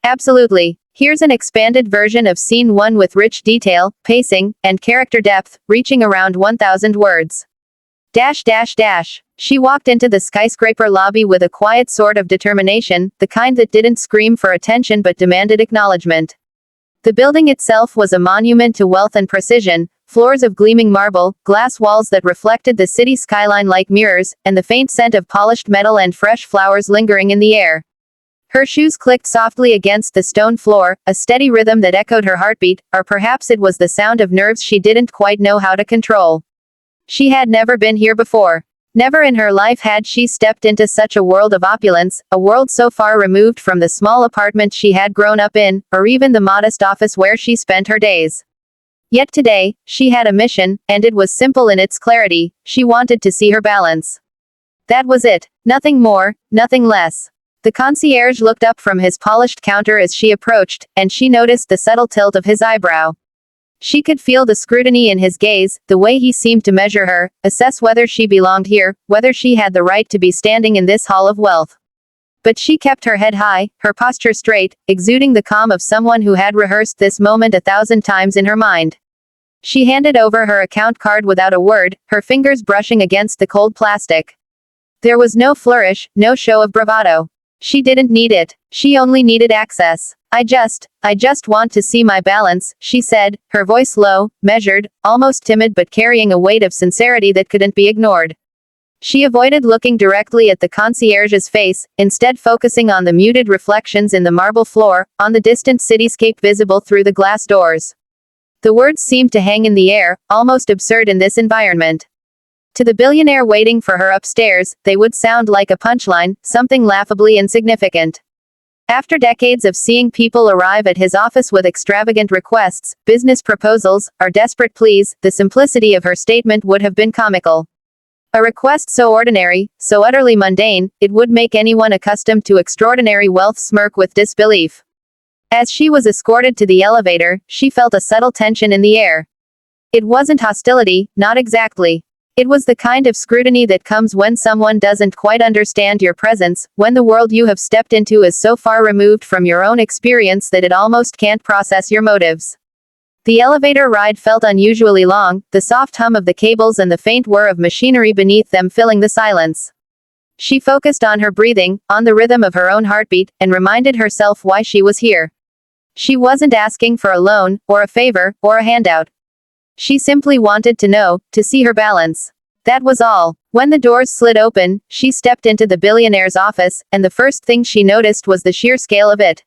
Absolutely. Here's an expanded version of Scene 1 with rich detail, pacing, and character depth, reaching around 1,000 words. Dash dash dash. She walked into the skyscraper lobby with a quiet sort of determination, the kind that didn't scream for attention but demanded acknowledgement. The building itself was a monument to wealth and precision, floors of gleaming marble, glass walls that reflected the city skyline like mirrors, and the faint scent of polished metal and fresh flowers lingering in the air. Her shoes clicked softly against the stone floor, a steady rhythm that echoed her heartbeat, or perhaps it was the sound of nerves she didn't quite know how to control. She had never been here before. Never in her life had she stepped into such a world of opulence, a world so far removed from the small apartment she had grown up in, or even the modest office where she spent her days. Yet today, she had a mission, and it was simple in its clarity: she wanted to see her balance. That was it. Nothing more, nothing less. The concierge looked up from his polished counter as she approached, and she noticed the subtle tilt of his eyebrow. She could feel the scrutiny in his gaze, the way he seemed to measure her, assess whether she belonged here, whether she had the right to be standing in this hall of wealth. But she kept her head high, her posture straight, exuding the calm of someone who had rehearsed this moment 1,000 times in her mind. She handed over her account card without a word, her fingers brushing against the cold plastic. There was no flourish, no show of bravado. She didn't need it. She only needed access. I just want to see my balance, she said, her voice low, measured, almost timid but carrying a weight of sincerity that couldn't be ignored. She avoided looking directly at the concierge's face, instead focusing on the muted reflections in the marble floor, on the distant cityscape visible through the glass doors. The words seemed to hang in the air, almost absurd in this environment. To the billionaire waiting for her upstairs, they would sound like a punchline, something laughably insignificant. After decades of seeing people arrive at his office with extravagant requests, business proposals, or desperate pleas, the simplicity of her statement would have been comical. A request so ordinary, so utterly mundane, it would make anyone accustomed to extraordinary wealth smirk with disbelief. As she was escorted to the elevator, she felt a subtle tension in the air. It wasn't hostility, not exactly. It was the kind of scrutiny that comes when someone doesn't quite understand your presence, when the world you have stepped into is so far removed from your own experience that it almost can't process your motives. The elevator ride felt unusually long, the soft hum of the cables and the faint whir of machinery beneath them filling the silence. She focused on her breathing, on the rhythm of her own heartbeat, and reminded herself why she was here. She wasn't asking for a loan, or a favor, or a handout. She simply wanted to know, to see her balance. That was all. When the doors slid open, she stepped into the billionaire's office, and the first thing she noticed was the sheer scale of it.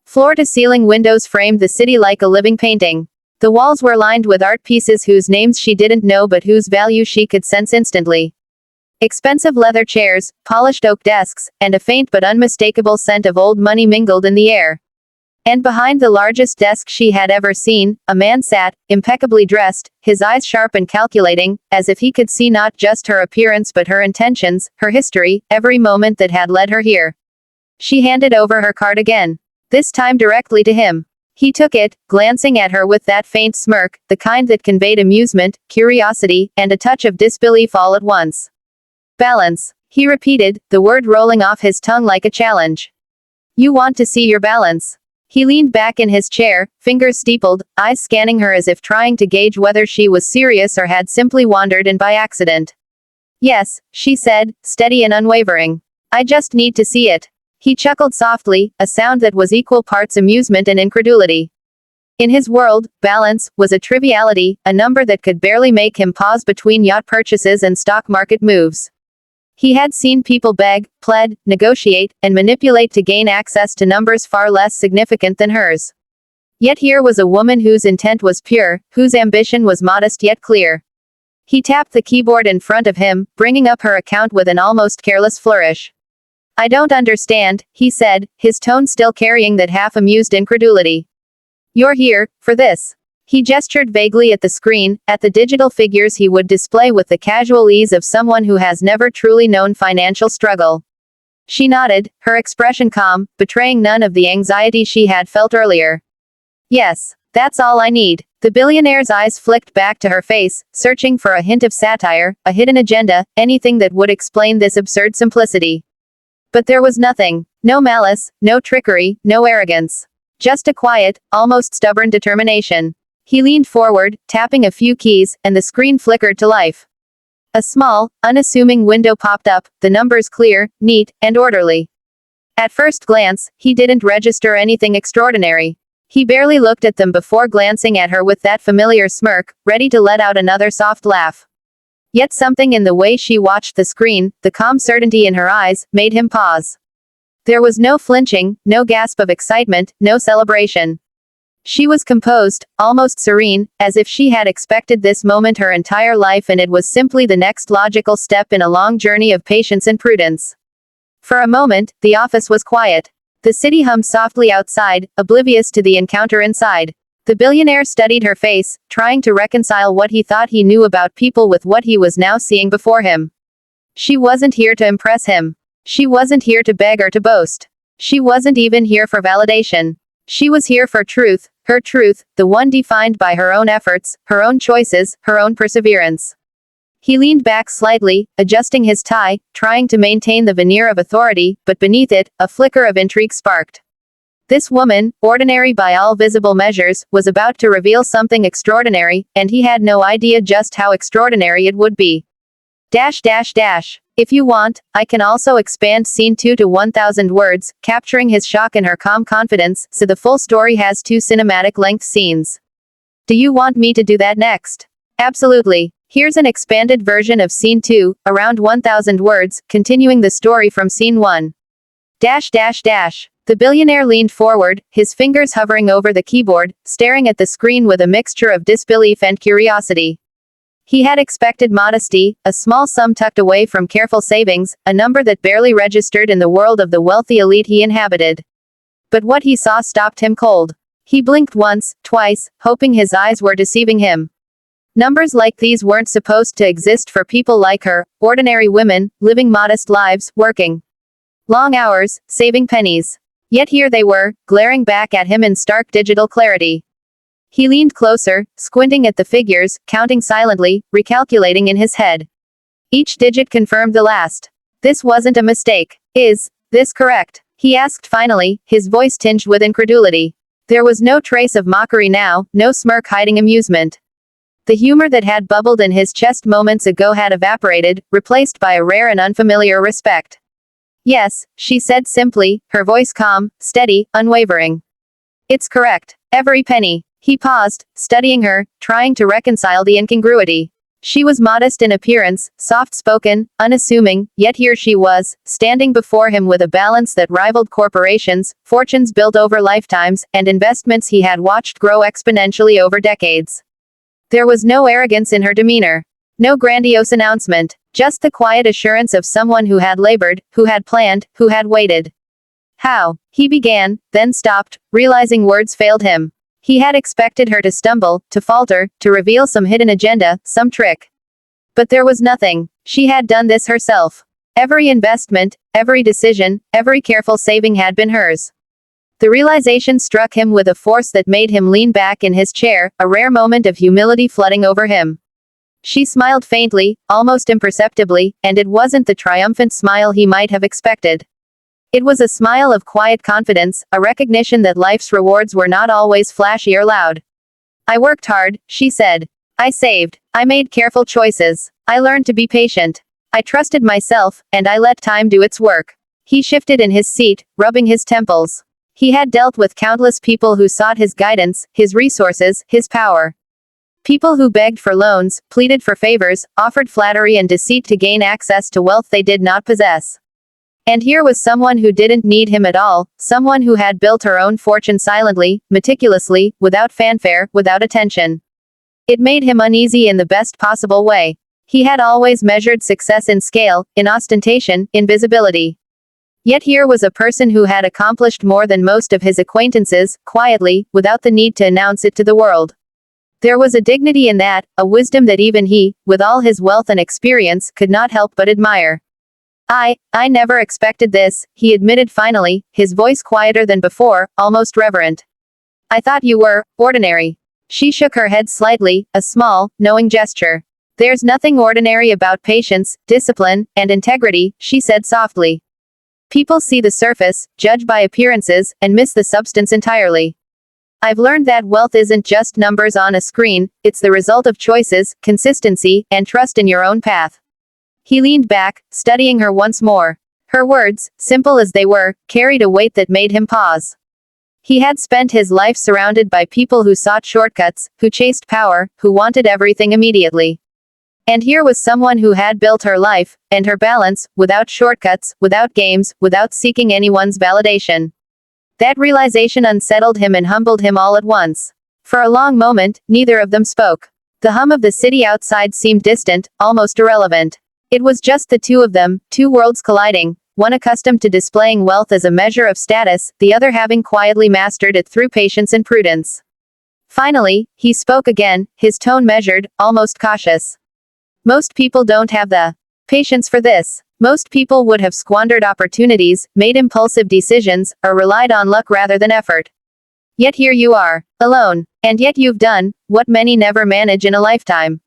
Floor-to-ceiling windows framed the city like a living painting. The walls were lined with art pieces whose names she didn't know but whose value she could sense instantly. Expensive leather chairs, polished oak desks, and a faint but unmistakable scent of old money mingled in the air. And behind the largest desk she had ever seen, a man sat, impeccably dressed, his eyes sharp and calculating, as if he could see not just her appearance but her intentions, her history, every moment that had led her here. She handed over her card again. This time directly to him. He took it, glancing at her with that faint smirk, the kind that conveyed amusement, curiosity, and a touch of disbelief all at once. Balance, he repeated, the word rolling off his tongue like a challenge. You want to see your balance? He leaned back in his chair, fingers steepled, eyes scanning her as if trying to gauge whether she was serious or had simply wandered in by accident. Yes, she said, steady and unwavering. I just need to see it. He chuckled softly, a sound that was equal parts amusement and incredulity. In his world, balance was a triviality, a number that could barely make him pause between yacht purchases and stock market moves. He had seen people beg, plead, negotiate, and manipulate to gain access to numbers far less significant than hers. Yet here was a woman whose intent was pure, whose ambition was modest yet clear. He tapped the keyboard in front of him, bringing up her account with an almost careless flourish. I don't understand, he said, his tone still carrying that half-amused incredulity. You're here, for this. He gestured vaguely at the screen, at the digital figures he would display with the casual ease of someone who has never truly known financial struggle. She nodded, her expression calm, betraying none of the anxiety she had felt earlier. Yes, that's all I need. The billionaire's eyes flicked back to her face, searching for a hint of satire, a hidden agenda, anything that would explain this absurd simplicity. But there was nothing. No malice, no trickery, no arrogance. Just a quiet, almost stubborn determination. He leaned forward, tapping a few keys, and the screen flickered to life. A small, unassuming window popped up, the numbers clear, neat, and orderly. At first glance, he didn't register anything extraordinary. He barely looked at them before glancing at her with that familiar smirk, ready to let out another soft laugh. Yet something in the way she watched the screen, the calm certainty in her eyes, made him pause. There was no flinching, no gasp of excitement, no celebration. She was composed, almost serene, as if she had expected this moment her entire life and it was simply the next logical step in a long journey of patience and prudence. For a moment, the office was quiet. The city hummed softly outside, oblivious to the encounter inside. The billionaire studied her face, trying to reconcile what he thought he knew about people with what he was now seeing before him. She wasn't here to impress him. She wasn't here to beg or to boast. She wasn't even here for validation. She was here for truth, her truth, the one defined by her own efforts, her own choices, her own perseverance. He leaned back slightly, adjusting his tie, trying to maintain the veneer of authority, but beneath it, a flicker of intrigue sparked. This woman, ordinary by all visible measures, was about to reveal something extraordinary, and he had no idea just how extraordinary it would be. If you want, I can also expand scene 2 to 1,000 words, capturing his shock and her calm confidence, so the full story has 2 cinematic-length scenes. Do you want me to do that next? Absolutely. Here's an expanded version of scene 2, around 1,000 words, continuing the story from scene 1. The billionaire leaned forward, his fingers hovering over the keyboard, staring at the screen with a mixture of disbelief and curiosity. He had expected modesty, a small sum tucked away from careful savings, a number that barely registered in the world of the wealthy elite he inhabited. But what he saw stopped him cold. He blinked once, twice, hoping his eyes were deceiving him. Numbers like these weren't supposed to exist for people like her, ordinary women, living modest lives, working long hours, saving pennies. Yet here they were, glaring back at him in stark digital clarity. He leaned closer, squinting at the figures, counting silently, recalculating in his head. Each digit confirmed the last. This wasn't a mistake. Is this correct? He asked finally, his voice tinged with incredulity. There was no trace of mockery now, no smirk hiding amusement. The humor that had bubbled in his chest moments ago had evaporated, replaced by a rare and unfamiliar respect. Yes, she said simply, her voice calm, steady, unwavering. It's correct. Every penny. He paused, studying her, trying to reconcile the incongruity. She was modest in appearance, soft-spoken, unassuming, yet here she was, standing before him with a balance that rivaled corporations, fortunes built over lifetimes, and investments he had watched grow exponentially over decades. There was no arrogance in her demeanor. No grandiose announcement. Just the quiet assurance of someone who had labored, who had planned, who had waited. How? He began, then stopped, realizing words failed him. He had expected her to stumble, to falter, to reveal some hidden agenda, some trick. But there was nothing. She had done this herself. Every investment, every decision, every careful saving had been hers. The realization struck him with a force that made him lean back in his chair, a rare moment of humility flooding over him. She smiled faintly, almost imperceptibly, and it wasn't the triumphant smile he might have expected. It was a smile of quiet confidence, a recognition that life's rewards were not always flashy or loud. I worked hard, she said. I saved. I made careful choices. I learned to be patient. I trusted myself, and I let time do its work. He shifted in his seat, rubbing his temples. He had dealt with countless people who sought his guidance, his resources, his power. People who begged for loans, pleaded for favors, offered flattery and deceit to gain access to wealth they did not possess. And here was someone who didn't need him at all, someone who had built her own fortune silently, meticulously, without fanfare, without attention. It made him uneasy in the best possible way. He had always measured success in scale, in ostentation, in visibility. Yet here was a person who had accomplished more than most of his acquaintances, quietly, without the need to announce it to the world. There was a dignity in that, a wisdom that even he, with all his wealth and experience, could not help but admire. I never expected this, he admitted finally, his voice quieter than before, almost reverent. I thought you were ordinary. She shook her head slightly, a small, knowing gesture. There's nothing ordinary about patience, discipline, and integrity, she said softly. People see the surface, judge by appearances, and miss the substance entirely. I've learned that wealth isn't just numbers on a screen, it's the result of choices, consistency, and trust in your own path. He leaned back, studying her once more. Her words, simple as they were, carried a weight that made him pause. He had spent his life surrounded by people who sought shortcuts, who chased power, who wanted everything immediately. And here was someone who had built her life, and her balance, without shortcuts, without games, without seeking anyone's validation. That realization unsettled him and humbled him all at once. For a long moment, neither of them spoke. The hum of the city outside seemed distant, almost irrelevant. It was just the two of them, two worlds colliding, one accustomed to displaying wealth as a measure of status, the other having quietly mastered it through patience and prudence. Finally, he spoke again, his tone measured, almost cautious. Most people don't have the patience for this. Most people would have squandered opportunities, made impulsive decisions, or relied on luck rather than effort. Yet here you are, alone, and yet you've done what many never manage in a lifetime.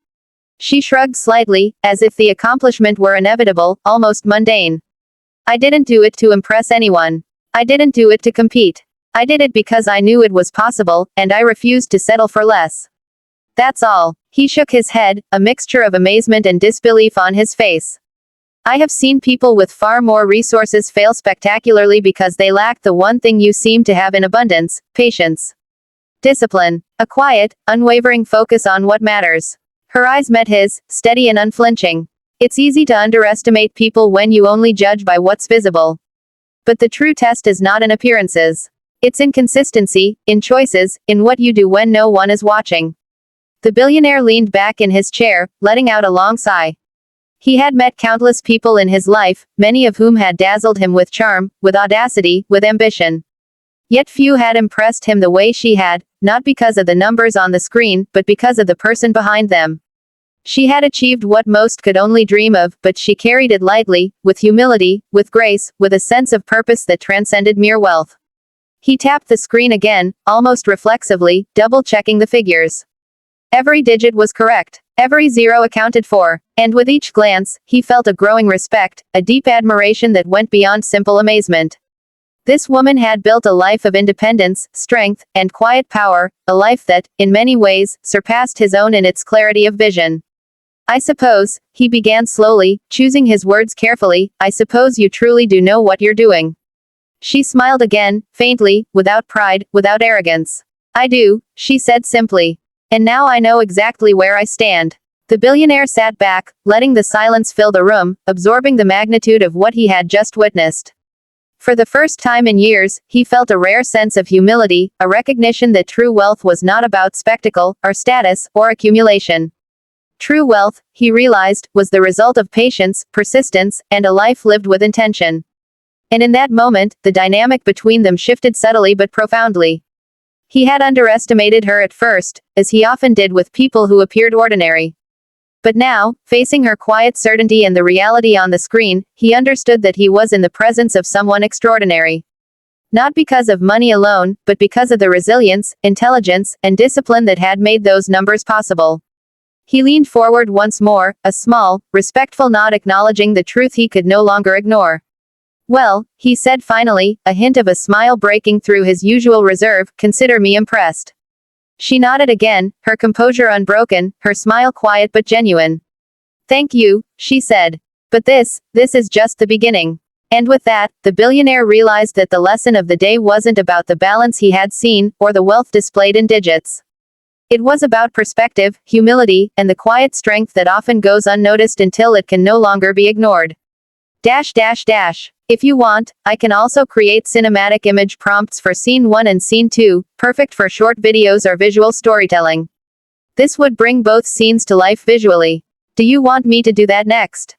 She shrugged slightly, as if the accomplishment were inevitable, almost mundane. I didn't do it to impress anyone. I didn't do it to compete. I did it because I knew it was possible, and I refused to settle for less. That's all. He shook his head, a mixture of amazement and disbelief on his face. I have seen people with far more resources fail spectacularly because they lacked the one thing you seem to have in abundance: patience. Discipline. A quiet, unwavering focus on what matters. Her eyes met his, steady and unflinching. It's easy to underestimate people when you only judge by what's visible. But the true test is not in appearances. It's in consistency, in choices, in what you do when no one is watching. The billionaire leaned back in his chair, letting out a long sigh. He had met countless people in his life, many of whom had dazzled him with charm, with audacity, with ambition. Yet few had impressed him the way she had, not because of the numbers on the screen, but because of the person behind them. She had achieved what most could only dream of, but she carried it lightly, with humility, with grace, with a sense of purpose that transcended mere wealth. He tapped the screen again, almost reflexively, double-checking the figures. Every digit was correct. Every zero accounted for. And with each glance, he felt a growing respect, a deep admiration that went beyond simple amazement. This woman had built a life of independence, strength, and quiet power, a life that, in many ways, surpassed his own in its clarity of vision. I suppose, he began slowly, choosing his words carefully, I suppose you truly do know what you're doing. She smiled again, faintly, without pride, without arrogance. I do, she said simply. And now I know exactly where I stand. The billionaire sat back, letting the silence fill the room, absorbing the magnitude of what he had just witnessed. For the first time in years, he felt a rare sense of humility, a recognition that true wealth was not about spectacle, or status, or accumulation. True wealth, he realized, was the result of patience, persistence, and a life lived with intention. And in that moment, the dynamic between them shifted subtly but profoundly. He had underestimated her at first, as he often did with people who appeared ordinary. But now, facing her quiet certainty and the reality on the screen, he understood that he was in the presence of someone extraordinary. Not because of money alone, but because of the resilience, intelligence, and discipline that had made those numbers possible. He leaned forward once more, a small, respectful nod acknowledging the truth he could no longer ignore. Well, he said finally, a hint of a smile breaking through his usual reserve, consider me impressed. She nodded again, her composure unbroken, her smile quiet but genuine. Thank you, she said. But this is just the beginning. And with that, the billionaire realized that the lesson of the day wasn't about the balance he had seen, or the wealth displayed in digits. It was about perspective, humility, and the quiet strength that often goes unnoticed until it can no longer be ignored. If you want, I can also create cinematic image prompts for Scene 1 and Scene 2, perfect for short videos or visual storytelling. This would bring both scenes to life visually. Do you want me to do that next?